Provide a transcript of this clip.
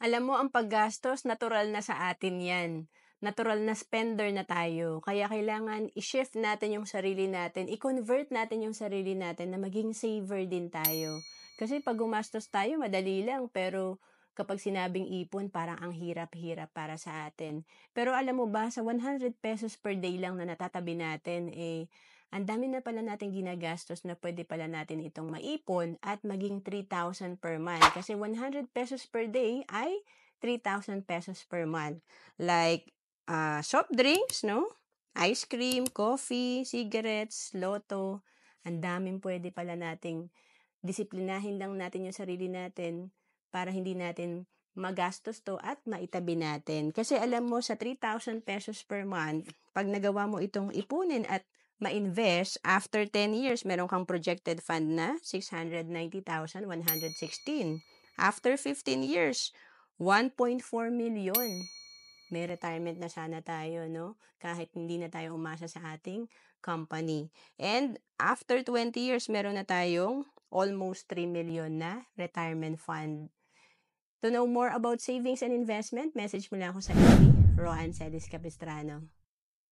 Alam mo ang paggastos natural na sa atin 'yan. Natural na spender na tayo. Kaya kailangan i-shift natin yung sarili natin, i-convert natin yung sarili natin na maging saver din tayo. Kasi 'pag gumastos tayo madali lang, pero kapag sinabing ipon parang ang hirap-hirap para sa atin. Pero alam mo ba sa ₱100 per day lang na natatabi natin, ang dami na pala nating ginagastos na pwede pala natin itong maipon at maging 3,000 per month. Kasi ₱100 per day ay ₱3,000 per month. Like, soft drinks, no? Ice cream, coffee, cigarettes, loto. Ang daming pwede pala nating disiplinahin lang natin yung sarili natin para hindi natin magastos 'to at maitabi natin. Kasi alam mo sa ₱3,000 per month, 'pag nagawa mo itong ipunin at ma-invest, after 10 years meron kang projected fund na 690,116. After 15 years, 1.4 million. May retirement na sana tayo 'no, kahit hindi na tayo umasa sa ating company. And after 20 years meron na tayong almost 3 million na retirement fund. To know more about savings and investment, message mo lang ako sa FB, Rohan Celis Capistrano.